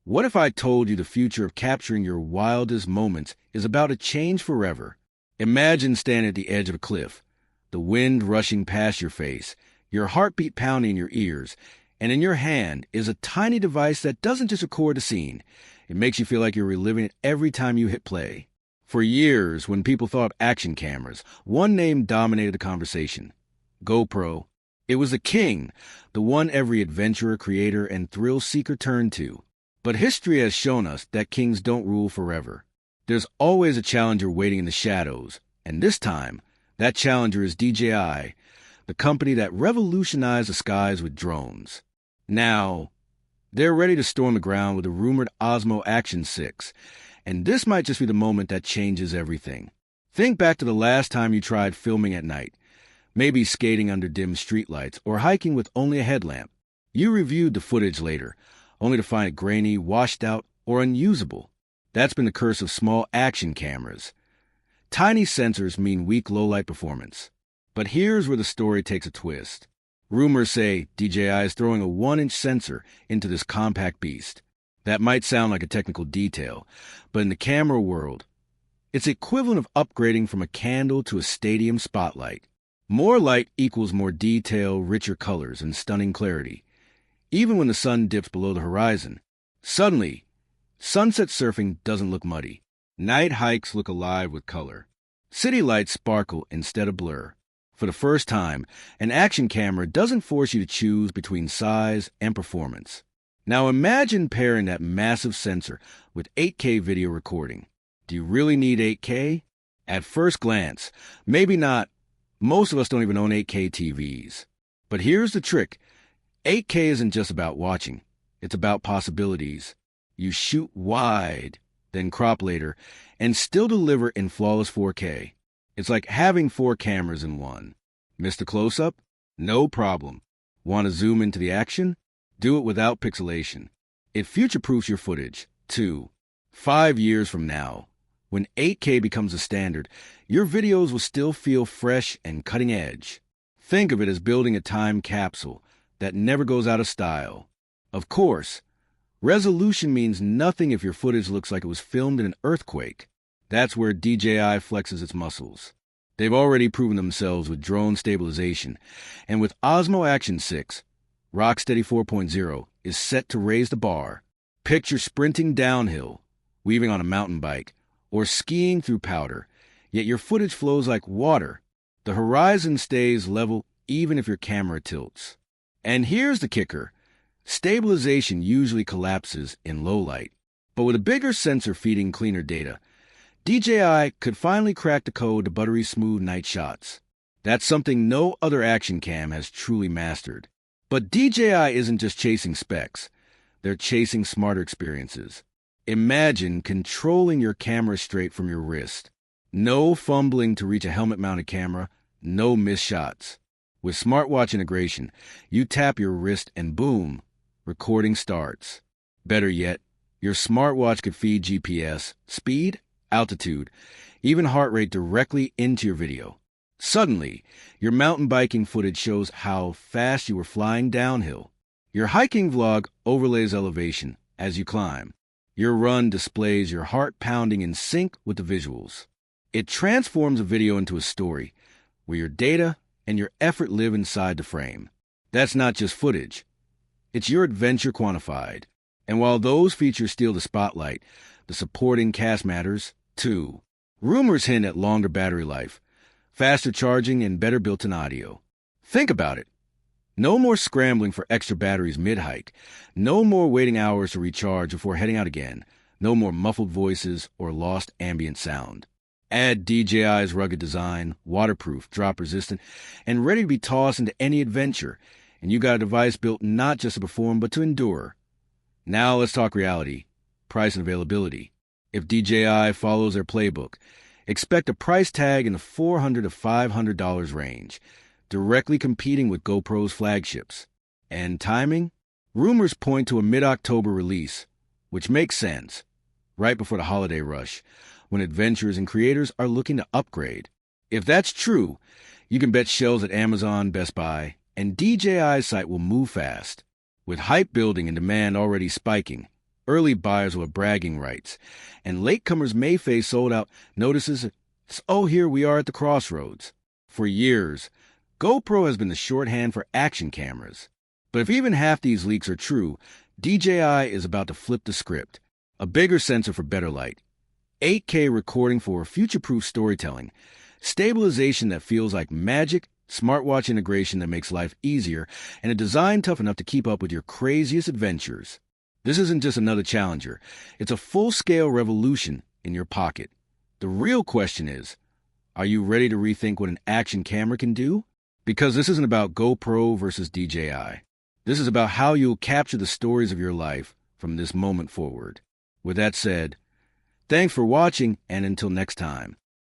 What if I told you the future of capturing your wildest moments is about to change forever? Imagine standing at the edge of a cliff, the wind rushing past your face, your heartbeat pounding in your ears, and in your hand is a tiny device that doesn't just record the scene. It makes you feel like you're reliving it every time you hit play. For years, when people thought of action cameras, one name dominated the conversation: GoPro. It was the king, the one every adventurer, creator, and thrill seeker turned to. But history has shown us that kings don't rule forever. There's always a challenger waiting in the shadows, and this time, that challenger is DJI, the company that revolutionized the skies with drones. Now, they're ready to storm the ground with the rumored Osmo Action 6, and this might just be the moment that changes everything. Think back to the last time you tried filming at night, maybe skating under dim streetlights or hiking with only a headlamp. You reviewed the footage later, only to find it grainy, washed out, or unusable. That's been the curse of small action cameras. Tiny sensors mean weak low-light performance. But here's where the story takes a twist. Rumors say DJI is throwing a 1-inch sensor into this compact beast. That might sound like a technical detail, but in the camera world, it's equivalent of upgrading from a candle to a stadium spotlight. More light equals more detail, richer colors, and stunning clarity. Even when the sun dips below the horizon, suddenly, sunset surfing doesn't look muddy. Night hikes look alive with color. City lights sparkle instead of blur. For the first time, an action camera doesn't force you to choose between size and performance. Now imagine pairing that massive sensor with 8K video recording. Do you really need 8K? At first glance, maybe not. Most of us don't even own 8K TVs. But here's the trick. 8K isn't just about watching. It's about possibilities. You shoot wide, then crop later, and still deliver in flawless 4K. It's like having 4 cameras in one. Missed a close-up? No problem. Want to zoom into the action? Do it without pixelation. It future-proofs your footage, too. 5 years from now, when 8K becomes a standard, your videos will still feel fresh and cutting edge. Think of it as building a time capsule that never goes out of style. Of course, resolution means nothing if your footage looks like it was filmed in an earthquake. That's where DJI flexes its muscles. They've already proven themselves with drone stabilization, and with Osmo Action 6, RockSteady 4.0 is set to raise the bar. Picture sprinting downhill, weaving on a mountain bike, or skiing through powder, yet your footage flows like water. The horizon stays level even if your camera tilts. And here's the kicker. Stabilization usually collapses in low light, but with a bigger sensor feeding cleaner data, DJI could finally crack the code to buttery smooth night shots. That's something no other action cam has truly mastered. But DJI isn't just chasing specs. They're chasing smarter experiences. Imagine controlling your camera straight from your wrist. No fumbling to reach a helmet-mounted camera, no missed shots. With Smartwatch integration, you tap your wrist and boom, recording starts. Better yet, your smartwatch could feed GPS, speed, altitude, even heart rate directly into your video. Suddenly, your mountain biking footage shows how fast you were flying downhill. Your hiking vlog overlays elevation as you climb. Your run displays your heart pounding in sync with the visuals. It transforms a video into a story where your data and your effort live inside the frame. That's not just footage. It's your adventure quantified. And while those features steal the spotlight, the supporting cast matters, too. Rumors hint at longer battery life, faster charging, and better built-in audio. Think about it. No more scrambling for extra batteries mid-hike. No more waiting hours to recharge before heading out again. No more muffled voices or lost ambient sound. Add DJI's rugged design, waterproof, drop-resistant, and ready to be tossed into any adventure, and you got a device built not just to perform but to endure. Now let's talk reality, price and availability. If DJI follows their playbook, expect a price tag in the $400 to $500 range, directly competing with GoPro's flagships. And timing? Rumors point to a mid-October release, which makes sense, right before the holiday rush, when adventurers and creators are looking to upgrade. If that's true, you can bet shelves at Amazon, Best Buy, and DJI's site will move fast. With hype building and demand already spiking, Early buyers will have bragging rights, and latecomers may face sold-out notices. Oh, here we are at the crossroads. For years, GoPro has been the shorthand for action cameras. But if even half these leaks are true, DJI is about to flip the script. A bigger sensor for better light, 8K recording for future-proof storytelling, stabilization that feels like magic, smartwatch integration that makes life easier, and a design tough enough to keep up with your craziest adventures. This isn't just another challenger. It's a full-scale revolution in your pocket. The real question is, are you ready to rethink what an action camera can do? Because this isn't about GoPro versus DJI. This is about how you'll capture the stories of your life from this moment forward. With that said, thanks for watching, and until next time.